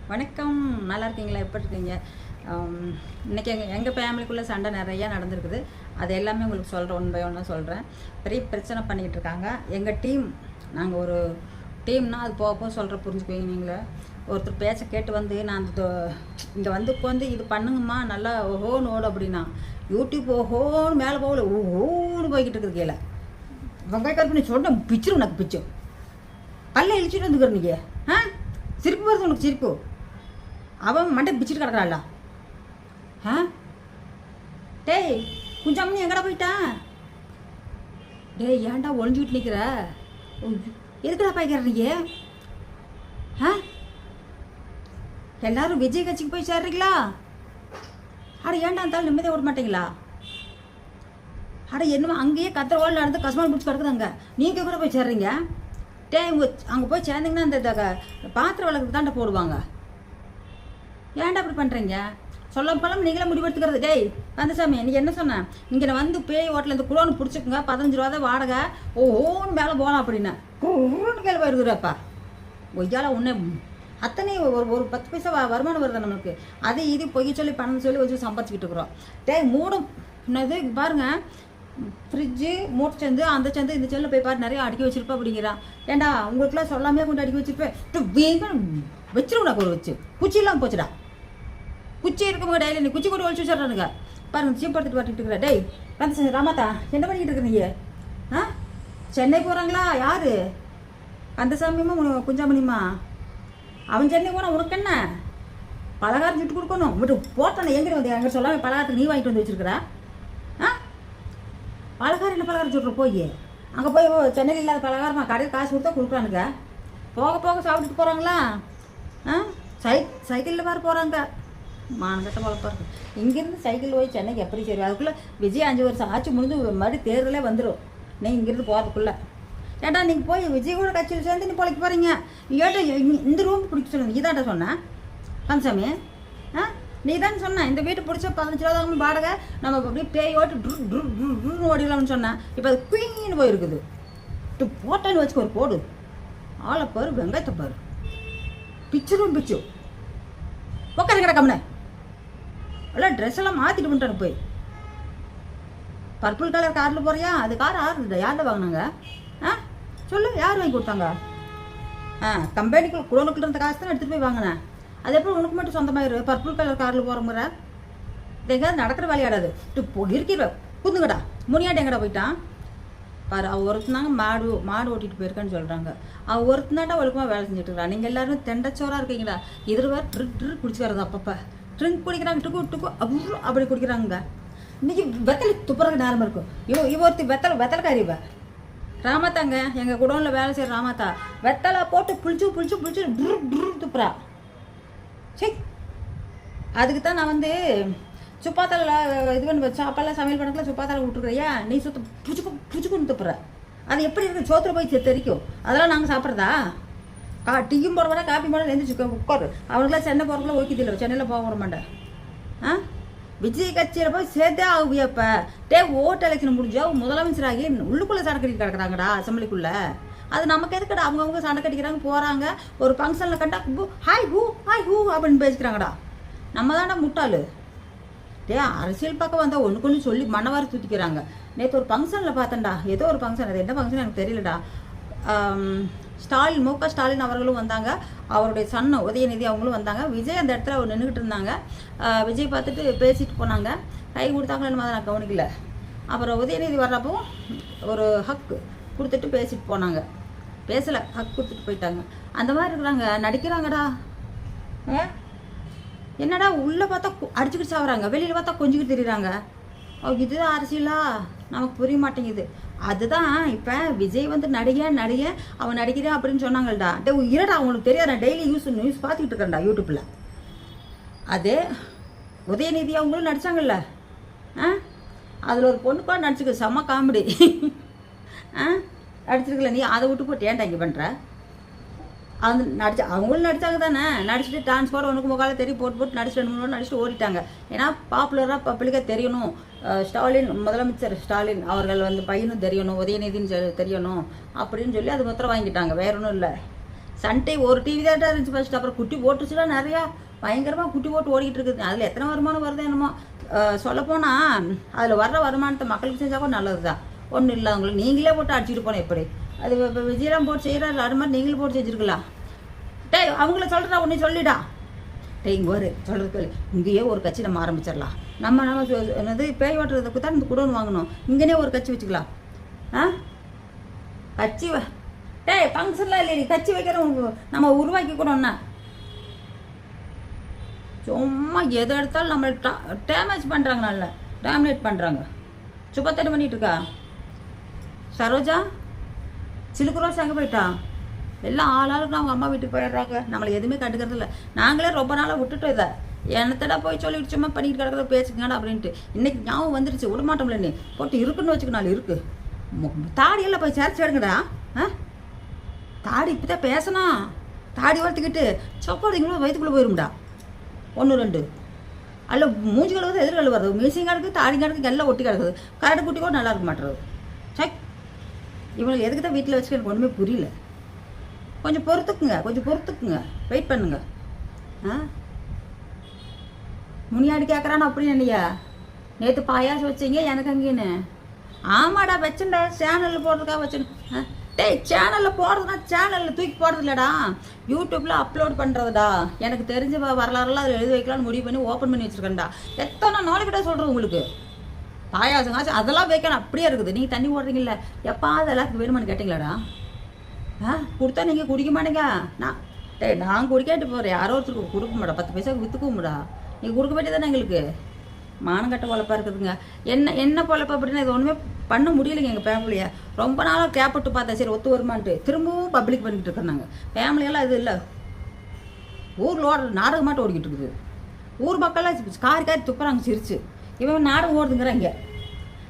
வணக்கம். நல்லா இருக்கீங்களா? எப்படி இருக்கீங்க? இன்றைக்கி எங்கள் ஃபேமிலிக்குள்ளே சண்டை நிறையா நடந்திருக்குது. அது எல்லாமே உங்களுக்கு சொல்கிறேன், ஒன் பை ஒன்னாக சொல்கிறேன். பெரிய பிரச்சனை பண்ணிக்கிட்டு இருக்காங்க எங்கள் டீம். நாங்கள் ஒரு டீம்னால் அது போக போக சொல்கிற புரிஞ்சுக்குவீங்க நீங்களே. ஒருத்தர் பேச்சை கேட்டு வந்து நான் அந்த இங்கே வந்து உட்காந்து இது பண்ணுங்கம்மா நல்லா ஓஹோன்னு ஓடு அப்படின்னா யூடியூப் ஓஹோன்னு மேலே போகல ஓஹோன்னு போய்கிட்டு இருக்குது கீழே. வெங்காய கருப்பு சொன்ன பிச்சிரும் உனக்கு பிச்சும் பல்ல இழிச்சிட்டு வந்துக்கிற நீங்கள். சிரிப்பு வருது உனக்கு சிரிப்பு. அவன் மண்டை பிச்சுட்டு கிடக்குறாள்ல. டேய் குஞ்சாமணி எங்கடா போயிட்டான்? டேய் ஏன்டா ஒழிஞ்சுக்கிட்டு நிற்கிற? எதுக்குடா பாய்க்கிற நீங்க? எல்லாரும் விஜய் கட்சிக்கு போய் சேர்றீங்களா? அட ஏன்டா இருந்தாலும் நிம்மதியாக விட மாட்டீங்களா? அட என்னமோ அங்கேயே கத்திர ஓடல நடந்து கஸ்மான் பிடிச்சி கிடக்குதாங்க. நீங்கள் கூட போய் சேர்றீங்க. டே அங்கே போய் சேர்ந்தீங்கன்னா இந்த பாத்திரம் வளர்க்குறது தாண்டா போடுவாங்க. ஏன்டா அப்படி பண்ணுறீங்க? சொல்ல போலாம் நீங்களே முடிவெடுத்துக்கிறது. டேய் கந்தசாமி நீ என்ன சொன்னேன்? இங்கே நான் வந்து பேய் ஹோட்டலில் இந்த குளோன்னு பிடிச்சிக்குங்க, 15 ரூபா தான் வாடகை, ஓன்னு மேலே போகலாம் அப்படின்னா குழுன்னு கேள்வி வருதுப்பா. ஒய்யால உன்னை அத்தனை ஒரு 10 பைசா வருமானம் வருது நம்மளுக்கு. அது இது பொய் சொல்லி பணம் சொல்லி வச்சு சம்பாதிச்சுக்கிட்டு இருக்கிறோம். டேய் மூடும் என்னது பாருங்கள், ஃப்ரிட்ஜு மூட்டை சேர்ந்து அந்த சேர்ந்து இந்த செல்லில் போய் பாரு நிறையா அடுக்கி வச்சிருப்பா அப்படிங்கிறான். ஏண்டா உங்களுக்குலாம் சொல்லாமே கொண்டு அடுக்கி வச்சிருப்பேன். வச்சிருக்கா ஒரு வச்சு குச்சியெல்லாம் போச்சுடா. குச்சி இருக்கும்போது டெய்லி நீ குச்சி கூட ஒழிச்சு வச்சிடறானுங்க பாருங்க. சீப்படுத்திட்டு வரட்டு இருக்கிற. டேய் வந்து ராமாத்தா என்ன பண்ணிக்கிட்டு இருக்கிறீங்க? சென்னை போகிறாங்களா? யார்? கந்தசாமியம்மா குஞ்சாமணிம்மா? அவன் சென்னை போனால் உனக்கு என்ன? பலகாரம் சுட்டு கொடுக்கணும். விட்டு போட்டானே எங்கே வந்து எங்கே சொல்லாமல் பலகாரத்துக்கு நீ வாங்கிட்டு வந்து வச்சுருக்கிறா? பலகாரம் என்ன பலகாரம் சுட்டுற போய் அங்கே போய் சென்னையில் இல்லாத பலகாரமாக கடையில் காசு கொடுத்தா கொடுக்குறானுங்க. போக போக சாப்பிட்டுட்டு போகிறாங்களா? சைக்கிளில் வேறு போகிறாங்க. மானகட்ட வளர்ப்பா இருக்கு. இங்கேருந்து சைக்கிள் போய் சென்னைக்கு எப்படி சரி? அதுக்குள்ளே விஜய் 5 வருஷம் ஆட்சி முடிஞ்சு மறுபடியும் தேர்தலே வந்துடும். நீ இங்கேருந்து போகிறதுக்குள்ளே. ஏன்டா நீங்கள் போய் விஜய் கூட கட்சியில் சேர்ந்து நீ பொழைக்க போகிறீங்க. ஏட்டா இந்த ரூம் பிடிக்க சொல்லுங்க. இதாட்ட சொன்னேன் கந்தசாமி. நீ தான் சொன்னேன் இந்த வீட்டை பிடிச்ச 15 ரூபா தான் வாடகை, நம்ம அப்படியே பேய் ஓட்டு ஓடிடலாம்னு சொன்னேன். இப்போ அது குயின்னு போயிருக்குது. போட்டான்னு வச்சுக்கோ ஒரு போடு. ஆளை பாரு, வெங்காயத்தை பாரு, பிச்சுரும் பிச்சு உட்காந்து கிடக்கம்னே. எல்லாம் ட்ரெஸ் எல்லாம் மாற்றிட்டு பண்ணிட்டானு போய். பர்பிள் கலர் காரில் போகிறியா? அது கார் ஆறுதுடா. யார்கிட்ட வாங்கினாங்க? சொல்லு யார் வாங்கி கொடுத்தாங்க? கம்பெனிக்குள்ள குளோனுக்குள்ள இருந்த காசு தான் எடுத்துகிட்டு போய் வாங்கினேன். அது எப்படி உனக்கு மட்டும் சொந்தமாயிரு? பர்பிள் கலர் காரில் போகிறோங்கிற எங்கேயாவது நடக்கிற வேலையாடாது. இருக்கிற புதுங்கடா முனியாட்டி எங்கடா போயிட்டான் பாரு. அவள் ஒருத்தனாங்க மாடு ஓட்டிகிட்டு போயிருக்கான்னு சொல்கிறாங்க. அவள் ஒருத்தனாட்டா ஒழுக்கமாக வேலை செஞ்சுட்டு இருக்கிறா. நீங்கள் எல்லோரும் தெண்டச்சோராக இருக்கீங்களா? இதில் வேறு ட்ரிங்க் குடிச்சு வர்றது. அப்பப்போ ட்ரிங்க் குடிக்கிறாங்க. டுக்கு அப்படி குடிக்கிறாங்க. இன்றைக்கி வெத்தலை துப்புறதுக்கு நேரமாக இருக்கும். ஒருத்தி வெத்தலைக்காரி இவ ராமாத்தாங்க. எங்கள் குடோனில் வேலை செய்கிற ராமாத்தா வெத்தலை போட்டு புளிச்சு துப்புறா. சரி அதுக்கு தான் நான் வந்து சுப்பாத்தால இது பண்ணி வச்சா அப்பெல்லாம் சமையல் பண்ணக்குள்ள சுப்பாத்தால விட்டுருக்கிறியா? நீ புடிச்சுக்கொண்டு துப்புற. அது எப்படி இருக்குது? சோத்துல போய் தெரிக்கும். அதெல்லாம் நாங்கள் சாப்பிட்றதா? டீயும் போட மாட்டேன், காப்பி போட எழுந்திரிச்சு உட்காரு. அவனுக்குலாம் சென்னை போகிறக்குள்ள ஓய்க்கிதில்லை. சென்னையில் போக வர மாட்டேன். விஜய் கட்சியில் போய் சேர்த்தே ஆகுவியா? இப்போ ஓட்டு எலெக்ஷன் முடிஞ்சா முதலமைச்சராகி உள்ளுக்குள்ளே சண்டை கட்டி கிடக்குறாங்கடா அசம்பிளிக்குள்ளே. அது நமக்கு எதுக்கடா? அவங்கவுங்க சண்டை கட்டிக்கிறாங்க போகிறாங்க. ஒரு ஃபங்க்ஷனில் கண்டா ஹாய் ஹூ அப்படின்னு பேசிக்கிறாங்கடா. நம்ம தான்டா முட்டாளு. அரசியல் பக்கம் வந்தால் ஒன்றுக்கு சொல்லி மனவாரி தூத்திக்கிறாங்க. நேற்று ஒரு ஃபங்க்ஷனில் பார்த்தேன்டா. ஏதோ ஒரு ஃபங்க்ஷன், அது என்ன ஃபங்க்ஷன் எனக்கு தெரியலடா. ஸ்டாலின் மு.க. ஸ்டாலின் அவர்களும் வந்தாங்க. அவருடைய சன்னு உதயநிதி அவங்களும் வந்தாங்க. விஜய் அந்த இடத்துல அவர் நின்றுக்கிட்டு இருந்தாங்க. விஜய் பார்த்துட்டு பேசிட்டு போனாங்க. கை கொடுத்தாங்களேன்னு மாதிரி நான் கவனிக்கல. அப்புறம் உதயநிதி வர்றப்போ ஒரு ஹக் கொடுத்துட்டு பேசிட்டு போனாங்க. பேசலை, ஹக் கொடுத்துட்டு போயிட்டாங்க. அந்த மாதிரி இருக்கிறாங்க, நடிக்கிறாங்கடா. என்னடா உள்ளே பார்த்தா அடிச்சுக்கிட்டு சாப்பிட்றாங்க, வெளியில் பார்த்தா கொஞ்சிக்கிட்டு தெரியுறாங்க. இதுதான் அரசியலா? நமக்கு புரிய மாட்டேங்குது. அதுதான் இப்போ விஜய் வந்து நடிகன் அவன் நடிக்கிறேன் அப்படின்னு சொன்னாங்கள்டா. இருடா அவங்களுக்கு தெரியாதா? டெய்லி நியூஸ் பார்த்துக்கிட்டு இருக்கேன்டா யூடியூப்பில். அதே உதயநிதி அவங்களும் நடித்தாங்கல்ல. அதில் ஒரு பொண்ணுக்கா நடிச்சுக்க செம்ம காமெடி. நடிச்சிருக்கல. நீ அதை விட்டு போட்டு ஏன்டா இங்கே பண்ணுற? அந்த அவங்களும் நடித்தாங்க தானே. நடிச்சுட்டு டான்ஸ் போட ஒன்றுக்கு முக்கால தெரிய போட்டு நடிச்சு 2 3 நாள் நடிச்சுட்டு ஓடிட்டாங்க. ஏன்னா பாப்புலராக பப்ளிக்காக தெரியணும். ஸ்டாலின் முதலமைச்சர் ஸ்டாலின் அவர்கள் வந்து பையனும் தெரியணும், உதயநிதின்னு தெரியணும் அப்படின்னு சொல்லி அது மாத்திரம் வாங்கிட்டாங்க. வேற ஒன்றும் இல்லை. சன் டிவி ஒரு டிவி தான் இருந்துச்சு ஃபஸ்ட்டு, அப்புறம் குட்டி போட்டுச்சுன்னா நிறையா பயங்கரமாக குட்டி போட்டு ஓடிக்கிட்டு இருக்குது. அதில் எத்தனை வருமானம் வருது என்னமோ. சொல்லப்போனால் அதில் வர்ற வருமானத்தை மக்களுக்கு செஞ்சால் கூட நல்லது தான். ஒன்றும் இல்லை, அவங்களுக்கு நீங்களே போட்டு அடிச்சுட்டு போனேன் எப்படி. அது இப்போ விஜயெல்லாம் போட்டு செய்கிறாரு, அது மாதிரி நீங்களும் போட்டு செஞ்சுருக்கலாம். டேய் அவங்கள சொல்கிறா ஒன்றே சொல்லிடா. டேய் இங்கே வரு சொல்கிறதுக்கு இங்கேயே ஒரு கட்சி நம்ம ஆரம்பிச்சிடலாம். நம்ம என்னது பேய் ஓட்டுறதுக்கு தான் இந்த குடோன் வாங்கணும், இங்கேனே ஒரு கட்சி வச்சுக்கலாம். கட்சி டேய் ஃபங்க்ஷன்லாம் இல்லை, நீ கட்சி வைக்கிற நம்ம உருவாக்கி கூடோன்னா சும்மா எதை எடுத்தாலும் நம்மளை டேமேஜ் பண்ணுறாங்க, நல்ல டேமினேட் பண்ணுறாங்க. சுபத்தனை பண்ணிகிட்டு இருக்கா சரோஜா. சிலுக்கு ரோஸ் அங்கே போயிட்டா. எல்லாம் ஆளாளுக்கு அவங்க அம்மா வீட்டுக்கு போயிடுறாங்க, நம்மளை எதுவுமே கண்டுக்கிறது இல்லை. நாங்களே ரொம்ப நாளாக விட்டுட்டோம் இதை. என்னத்தடா போய் சொல்லிட்டு சும்மா பண்ணிட்டு கிடக்கிறத பேசுங்கடா அப்படின்ட்டு. இன்றைக்கி ஞாபகம் வந்துருச்சு, விடமாட்டோம்ல நீ போட்டு இருக்குன்னு வச்சுக்கனால இருக்கு. தாடியெல்லாம் போய் சேர்த்து எடுங்கடா. தாடி இப்போ தான் பேசணும். தாடி வளர்த்துக்கிட்டு சொப்பாடிங்களும் வயிற்றுக்குள்ளே போயிரும்டா. 1 2 அல்ல மூஞ்சி கழுவுறது எதிர் கழுவுறது, மீசிங் கிடக்குது, தாடி கிடக்குது, எல்லாம் ஒட்டி கிடக்குது. கரடு குட்டி கூட நல்லா இருக்க மாட்டுறது. சக் இவங்களுக்கு எதுக்கு தான் வீட்டில் வச்சுக்க எனக்கு ஒன்றுமே புரியல. கொஞ்சம் பொறுத்துக்குங்க, வெயிட் பண்ணுங்க. முனியாடி கேட்குறான்னு அப்படின்னு இல்லையா. நேற்று பாயாசம் வச்சிங்க எனக்கு அங்கேன்னு. ஆமாடா வச்சுண்டா, சேனலில் போடுறதுக்காக வச்சுன்னு. டேய் சேனலில் போடுறதுனா சேனலில் தூக்கி போடுறது இல்லைடா, யூடியூப்பில் அப்லோட் பண்ணுறதுடா. எனக்கு தெரிஞ்ச வரலாறுலாம் அதில் எழுதி வைக்கலான்னு முடிவு பண்ணி ஓப்பன் பண்ணி வச்சுருக்கேன்டா. எத்தனை நாளைக்கிட்ட சொல்கிறது உங்களுக்கு. பாயாசம் காசு அதெல்லாம் வைக்கணும் அப்படியே இருக்குது. நீங்கள் தண்ணி ஓடுறீங்கல்ல, எப்பாவது எல்லாத்துக்கும் வேணுமான்னு கேட்டிங்களாடா. கொடுத்தா நீங்கள் குடிக்க மாட்டேங்க. நான் குடிக்காட்டு போகிறேன், யாரோ ஒருத்தருக்கு கொடுக்க மாட்டா, 10 பைசாவுக்கு விற்றுக்கவும் மாட்டா. நீங்கள் கொடுக்க வேண்டியது தானே எங்களுக்கு. மானங்கட்ட பொழப்பாக இருக்குதுங்க. என்ன பொழப்பு அப்படின்னா இது ஒன்றுமே பண்ண முடியலைங்க எங்கள் ஃபேமிலியை. ரொம்ப நாளாக கேப்பட்டு பார்த்தா சரி ஒத்து வருமான்ட்டு திரும்பவும் பப்ளிக் பண்ணிக்கிட்டு இருக்கிறாங்க. ஃபேமிலியெல்லாம் இது இல்லை, ஊரில் ஓடுற நாடகமாட்டு ஓடிக்கிட்டு இருக்குது. ஊர் மக்கள்லாம் காரி துப்புறாங்க சிரிச்சு. இவன் நாடகம் ஓடுதுங்கிறாங்க.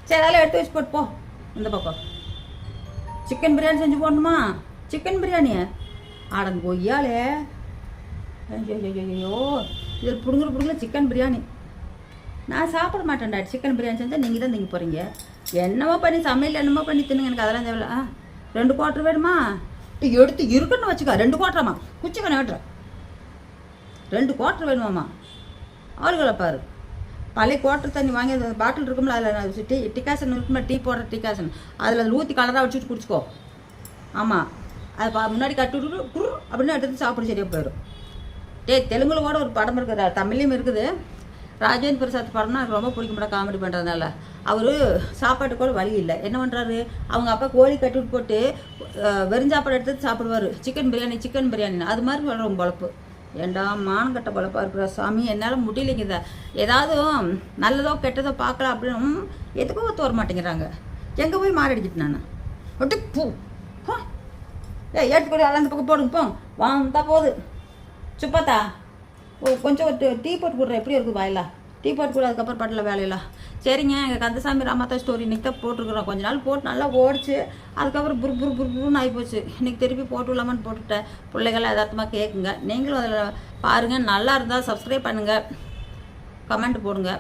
சரி அதெல்லாம் எடுத்து வச்சு போட்டு போ. இந்த பக்கம் சிக்கன் பிரியாணி செஞ்சு போடணுமா? சிக்கன் பிரியாணியை ஆடங்க பொய்யாலே. ஐயோ இதில் பிடுங்குற சிக்கன் பிரியாணி நான் சாப்பிட மாட்டேன்டா. சிக்கன் பிரியாணி செஞ்சால் நீங்கள் தான் திங்க போகிறீங்க. என்னமோ பண்ணி சமையல் என்னமோ பண்ணி தின்னுங்க, எனக்கு அதெல்லாம் தேவையில்ல. 2 குவார்ட்டர் வேணுமா? எடுத்து இருக்குன்னு வச்சுக்கா. 2 குவார்ட்டராம்மா குச்சிக்கண்ணை வெட்டுறேன். 2 குவார்ட்டர் வேணுமாம்மா? ஆளுகளை பாரு. பழைய குவார்ட்டர் தண்ணி வாங்கி அந்த பாட்டில் இருக்கும்ல, அதில் டிகாசன் இருக்கும்ல, டீ போடுற டிகாசன், அதில் ஊற்றி கலராக வச்சுட்டு குடிச்சிக்கோ. ஆமாம் அது முன்னாடி கட்டி விட்டு குரு அப்படின்னு எடுத்து சாப்பிட சரியாக போயிடும். தெலுங்குல கூட ஒரு படம் இருக்குது, தமிழ்லையும் இருக்குது. ராஜேந்திர பிரசாத் படம்னா எனக்கு ரொம்ப பிடிக்க மாட்டேன், காமெடி பண்ணுறதுனால. அவர் சாப்பாட்டு கூட வழி இல்லை, என்ன பண்ணுறாரு, அவங்க அப்பா கோழி கட்டிவிட்டு போட்டு வெறுஞ்சாப்பாடு எடுத்து சாப்பிடுவார். சிக்கன் பிரியாணின்னு அது மாதிரி வளரும் பொழப்பு. ஏண்டா மானங்கட்ட பொழப்பாக இருக்கிற சாமி, என்னால் முடியலைங்க. இதை ஏதாவது நல்லதோ கெட்டதோ பார்க்கலாம் அப்படின்னு எதுக்கும் ஒத்து வர மாட்டேங்கிறாங்க. எங்கே போய் மாறடிக்கிட்டு நான் ஒட்டு பூ எடுத்துக்கூட அந்த பக்கம் போடுங்க போ வந்தால் போகுது. சுப்பாத்தா கொஞ்சம் ஒரு டீ போட்டு கொடுறேன், எப்படி இருக்குது வாயிலா? டீ போட்டு கூட அதுக்கப்புறம் படல வேலையெல்லாம். சரிங்க, எங்கள் கந்தசாமி ராமாத்தா ஸ்டோரி இன்றைக்கி தான் போட்டிருக்குறோம். கொஞ்ச நாள் போட்டு நல்லா ஓடிச்சு, அதுக்கப்புறம் புருன்னு ஆகிப்போச்சு. இன்றைக்கி திருப்பி போட்டு விடலாமான்னு போட்டுவிட்டேன். பிள்ளைகள்லாம் யதார்த்தமாக கேட்குங்க. நீங்களும் அதில் பாருங்கள், நல்லா இருந்தால் சப்ஸ்கிரைப் பண்ணுங்கள், கமெண்ட் போடுங்க.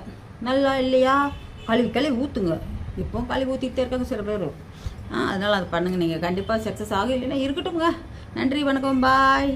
நல்லா இல்லையா கழுவி ஊற்றுங்க. இப்போவும் கழுவி ஊற்றிக்கிட்டே இருக்காங்க சில பேர். அதனால் அதை பண்ணுங்கள். நீங்கள் கண்டிப்பாக சக்ஸஸ் ஆகும், இல்லைன்னா இருக்கட்டும்ங்க. நன்றி, வணக்கம், பாய்.